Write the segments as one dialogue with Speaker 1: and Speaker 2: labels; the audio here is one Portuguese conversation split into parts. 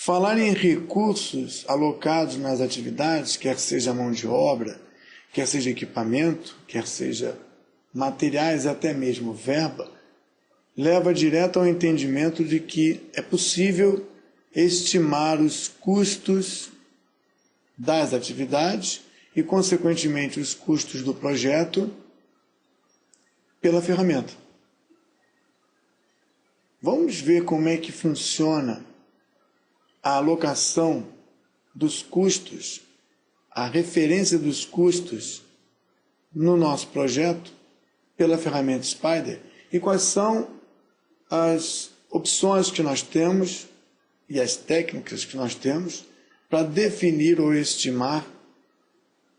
Speaker 1: Falar em recursos alocados nas atividades, quer seja mão de obra, quer seja equipamento, quer seja materiais e até mesmo verba, leva direto ao entendimento de que é possível estimar os custos das atividades e, consequentemente, os custos do projeto pela ferramenta. Vamos ver como é que funciona a alocação dos custos, a referência dos custos no nosso projeto pela ferramenta Spider e quais são as opções que nós temos e as técnicas que nós temos para definir ou estimar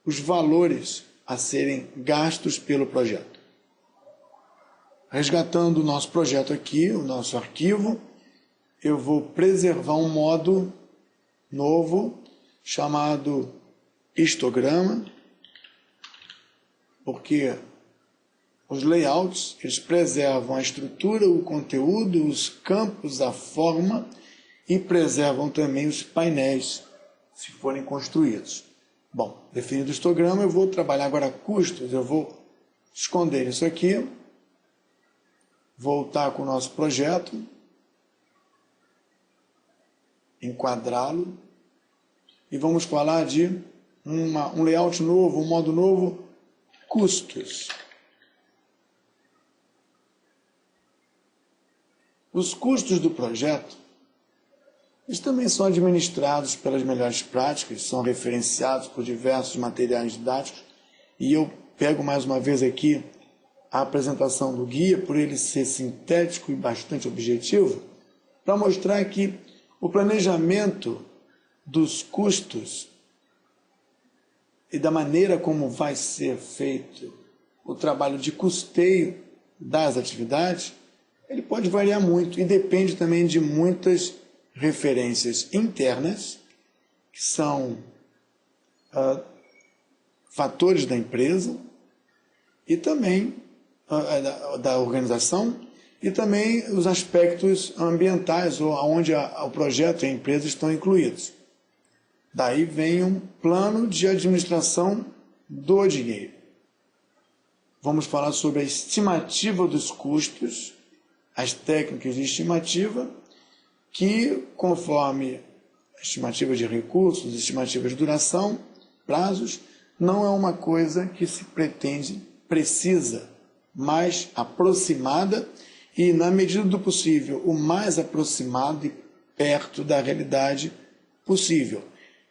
Speaker 1: os valores a serem gastos pelo projeto. Resgatando o nosso projeto aqui, o nosso arquivo, eu vou preservar um modo novo chamado histograma, porque os layouts, eles preservam a estrutura, o conteúdo, os campos, a forma e preservam também os painéis, se forem construídos. Bom, definido o histograma, eu vou trabalhar agora custos, eu vou esconder isso aqui, voltar com o nosso projeto, enquadrá-lo e vamos falar de um layout novo, um modo novo, custos. Os custos do projeto, eles também são administrados pelas melhores práticas, são referenciados por diversos materiais didáticos e eu pego mais uma vez aqui a apresentação do guia, por ele ser sintético e bastante objetivo, para mostrar que o planejamento dos custos e da maneira como vai ser feito o trabalho de custeio das atividades, ele pode variar muito e depende também de muitas referências internas, que são fatores da empresa e também da organização e também os aspectos ambientais, ou onde o projeto e a empresa estão incluídos. Daí vem um plano de administração do dinheiro. Vamos falar sobre a estimativa dos custos, as técnicas de estimativa, que conforme a estimativa de recursos, estimativa de duração, prazos, não é uma coisa que se pretende precisa, mais aproximada e, na medida do possível, o mais aproximado e perto da realidade possível,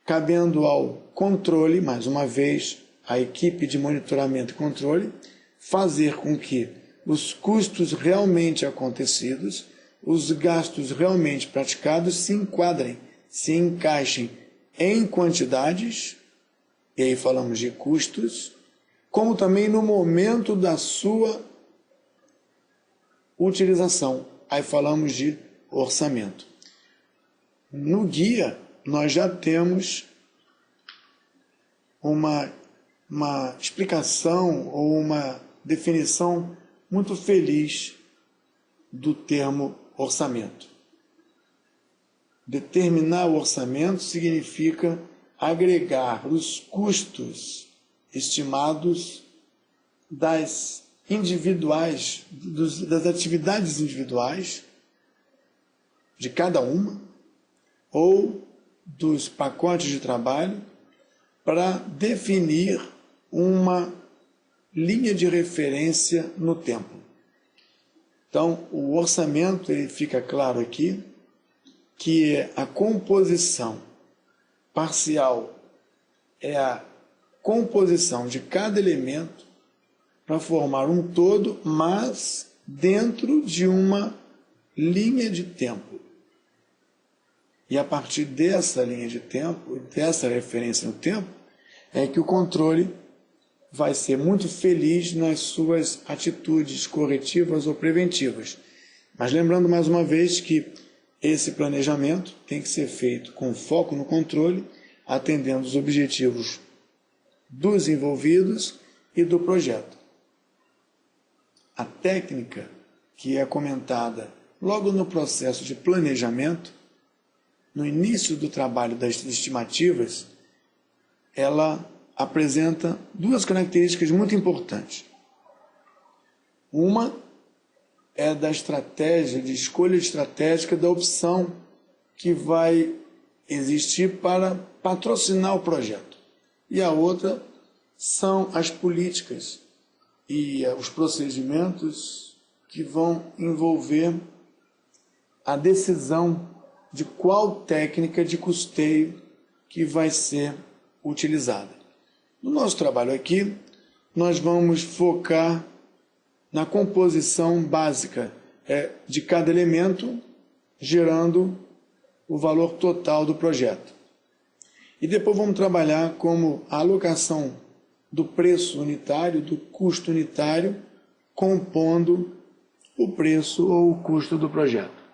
Speaker 1: cabendo ao controle, mais uma vez, a equipe de monitoramento e controle, fazer com que os custos realmente acontecidos, os gastos realmente praticados se enquadrem, se encaixem em quantidades, e aí falamos de custos, como também no momento da sua utilização, aí falamos de orçamento. No guia, nós já temos uma explicação ou uma definição muito feliz do termo orçamento. Determinar o orçamento significa agregar os custos estimados das atividades individuais de cada uma ou dos pacotes de trabalho para definir uma linha de referência no tempo. Então, o orçamento, ele fica claro aqui, que a composição parcial é a composição de cada elemento para formar um todo, mas dentro de uma linha de tempo. E a partir dessa linha de tempo, dessa referência no tempo, é que o controle vai ser muito feliz nas suas atitudes corretivas ou preventivas. Mas lembrando mais uma vez que esse planejamento tem que ser feito com foco no controle, atendendo os objetivos dos envolvidos e do projeto. A técnica que é comentada logo no processo de planejamento no início do trabalho das estimativas, ela apresenta duas características muito importantes. Uma é da estratégia, de escolha estratégica da opção que vai existir para patrocinar o projeto. E a outra são as políticas e os procedimentos que vão envolver a decisão de qual técnica de custeio que vai ser utilizada. No nosso trabalho aqui, nós vamos focar na composição básica de cada elemento, gerando o valor total do projeto. E depois vamos trabalhar como a alocação do preço unitário, do custo unitário, compondo o preço ou o custo do projeto.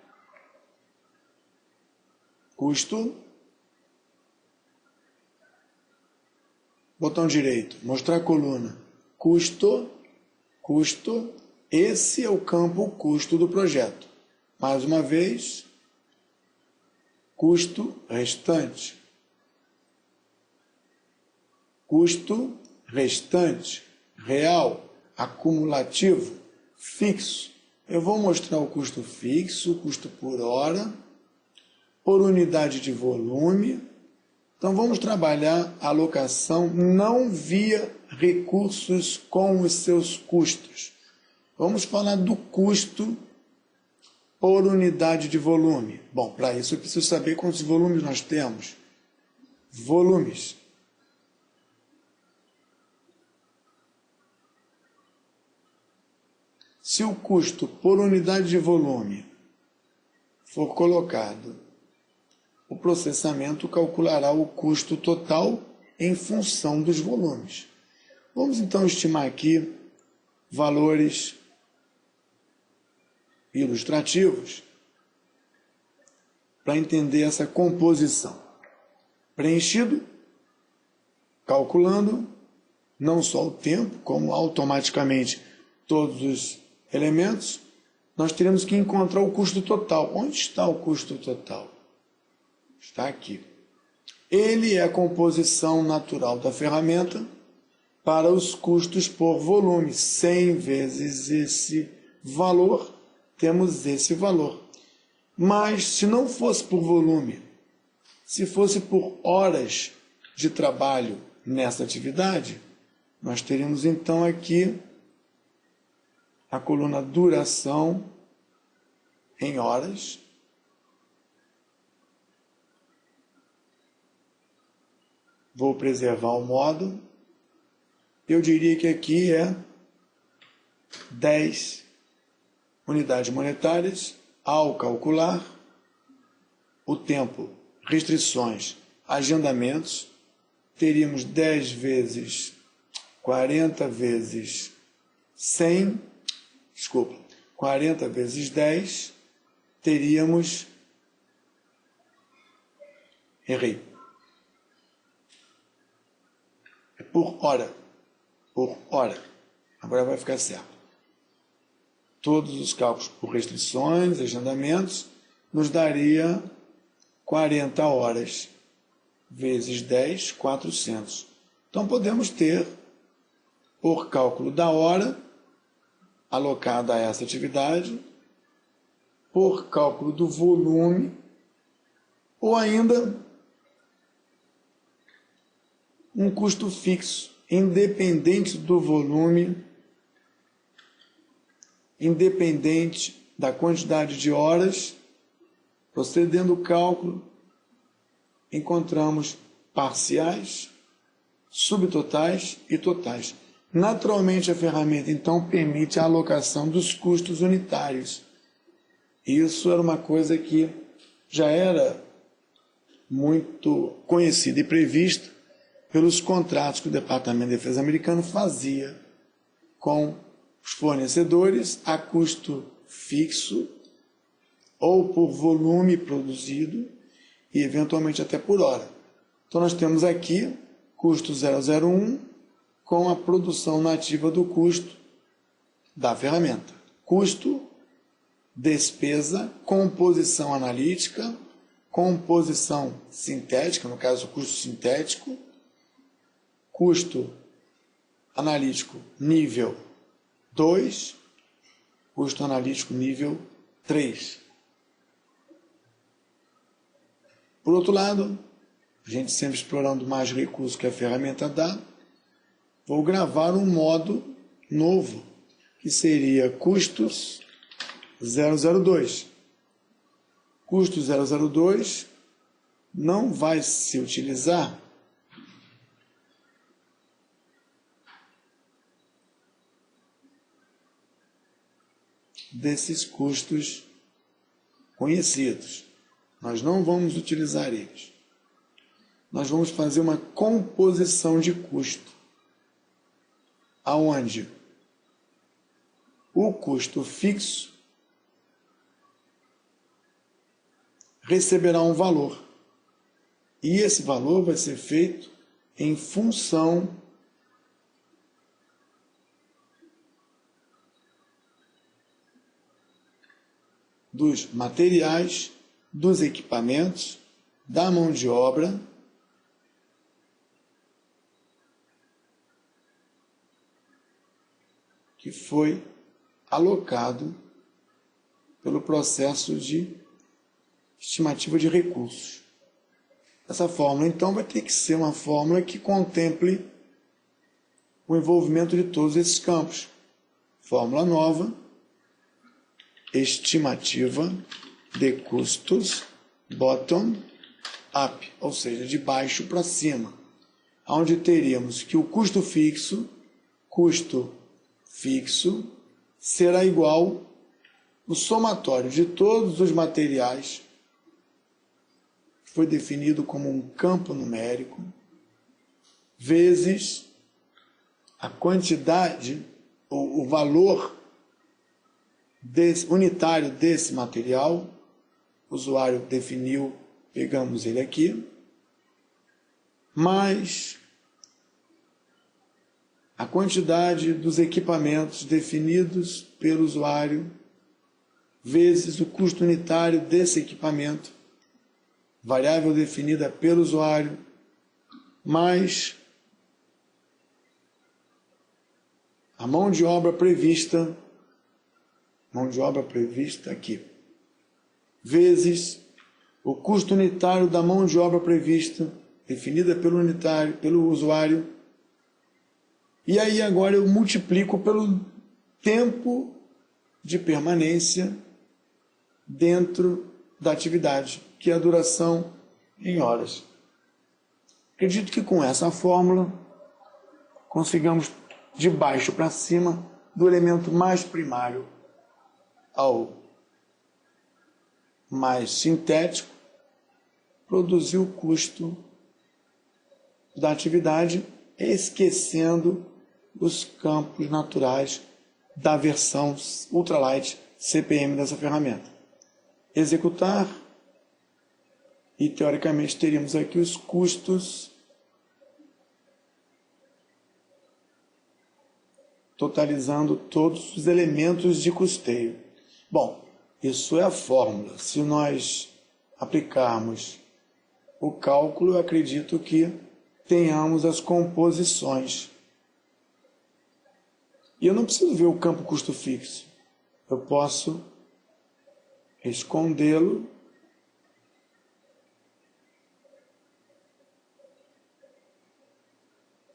Speaker 1: Custo, botão direito, mostrar a coluna, custo, esse é o campo custo do projeto. Mais uma vez, custo restante. Custo restante, real, acumulativo, fixo. Eu vou mostrar o custo fixo, custo por hora, por unidade de volume. Então vamos trabalhar a alocação não via recursos com os seus custos. Vamos falar do custo por unidade de volume. Bom, para isso eu preciso saber quantos volumes nós temos. Volumes. Se o custo por unidade de volume for colocado, o processamento calculará o custo total em função dos volumes. Vamos então estimar aqui valores ilustrativos para entender essa composição. Preenchido, calculando não só o tempo, como automaticamente todos os elementos, nós teremos que encontrar o custo total. Onde está o custo total? Está aqui. Ele é a composição natural da ferramenta para os custos por volume. 100 vezes esse valor, temos esse valor. Mas se não fosse por volume, se fosse por horas de trabalho nessa atividade, nós teríamos então aqui a coluna duração em horas. Vou preservar o modo. Eu diria que aqui é 10 unidades monetárias ao calcular o tempo, restrições, agendamentos. Teríamos 10 vezes 40 vezes 100, 40 vezes 10, teríamos, errei, por hora, agora vai ficar certo. Todos os cálculos por restrições, agendamentos, nos daria 40 horas vezes 10, 400. Então podemos ter, por cálculo da hora alocada a essa atividade, por cálculo do volume, ou ainda um custo fixo, independente do volume, independente da quantidade de horas. Procedendo o cálculo, encontramos parciais, subtotais e totais. Naturalmente, a ferramenta, então, permite a alocação dos custos unitários. Isso era uma coisa que já era muito conhecida e prevista pelos contratos que o Departamento de Defesa americano fazia com os fornecedores a custo fixo ou por volume produzido e, eventualmente, até por hora. Então, nós temos aqui custo 001 com a produção nativa do custo da ferramenta. Custo, despesa, composição analítica, composição sintética, no caso, custo sintético, custo analítico nível 2, custo analítico nível 3. Por outro lado, a gente sempre explorando mais recursos que a ferramenta dá, vou gravar um modo novo, que seria custos 002. Custo 002 não vai se utilizar desses custos conhecidos. Nós não vamos utilizar eles. Nós vamos fazer uma composição de custo, aonde o custo fixo receberá um valor. E esse valor vai ser feito em função dos materiais, dos equipamentos, da mão de obra que foi alocado pelo processo de estimativa de recursos. Essa fórmula, então, vai ter que ser uma fórmula que contemple o envolvimento de todos esses campos. Fórmula nova, estimativa de custos bottom up, ou seja, de baixo para cima, onde teríamos que o custo fixo será igual ao somatório de todos os materiais, que foi definido como um campo numérico, vezes a quantidade, o valor unitário desse material. O usuário definiu, pegamos ele aqui, mais a quantidade dos equipamentos definidos pelo usuário, vezes o custo unitário desse equipamento, variável definida pelo usuário, mais a mão de obra prevista aqui, vezes o custo unitário da mão de obra prevista, definida pelo usuário, e aí agora eu multiplico pelo tempo de permanência dentro da atividade, que é a duração em horas. Acredito que com essa fórmula consigamos, de baixo para cima, do elemento mais primário ao mais sintético, produzir o custo da atividade, esquecendo os campos naturais da versão ultralight CPM dessa ferramenta. Executar, e teoricamente teríamos aqui os custos totalizando todos os elementos de custeio. Bom, isso é a fórmula. Se nós aplicarmos o cálculo, eu acredito que tenhamos as composições. E eu não preciso ver o campo custo fixo. Eu posso escondê-lo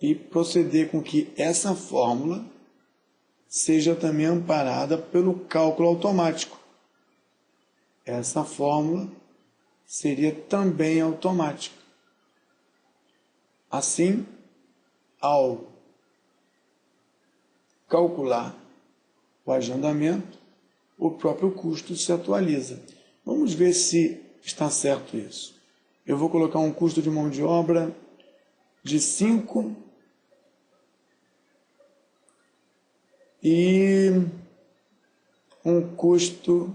Speaker 1: e proceder com que essa fórmula seja também amparada pelo cálculo automático. Essa fórmula seria também automática. Assim, ao calcular o agendamento, o próprio custo se atualiza. Vamos ver se está certo isso. Eu vou colocar um custo de mão de obra de 5 e um custo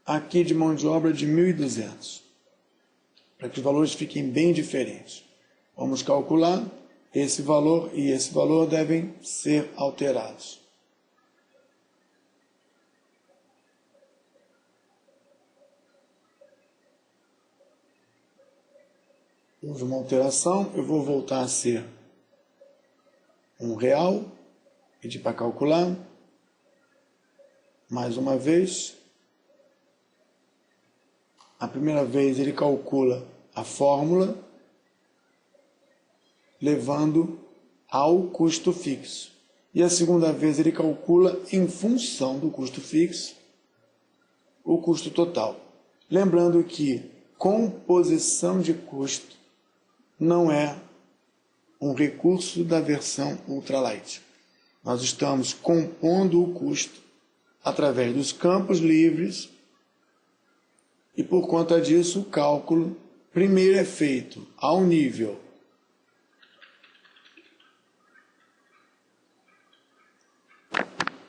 Speaker 1: aqui de mão de obra de 1.200, para que os valores fiquem bem diferentes. Vamos calcular esse valor e esse valor devem ser alterados. houve uma alteração, eu vou voltar a ser R$1, pedir para calcular, mais uma vez. A primeira vez ele calcula a fórmula, levando ao custo fixo. E a segunda vez ele calcula, em função do custo fixo, o custo total. Lembrando que composição de custo não é um recurso da versão ultralight. Nós estamos compondo o custo através dos campos livres e, por conta disso, o cálculo primeiro é feito ao nível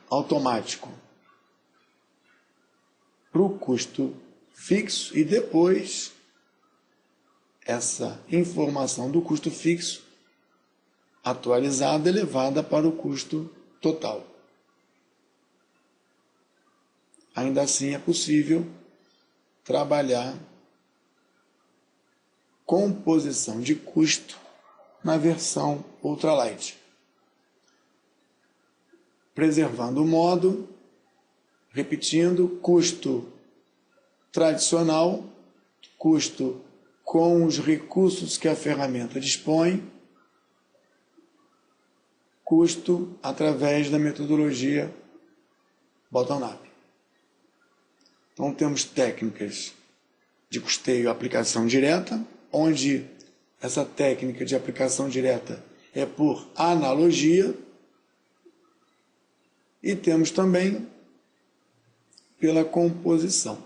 Speaker 1: automático para o custo fixo e depois essa informação do custo fixo atualizada é levada para o custo total. Ainda assim é possível trabalhar composição de custo na versão ultralight, preservando o modo, repetindo, custo tradicional, custo com os recursos que a ferramenta dispõe, custo através da metodologia bottom-up. Então temos técnicas de custeio e aplicação direta, onde essa técnica de aplicação direta é por analogia, e temos também pela composição.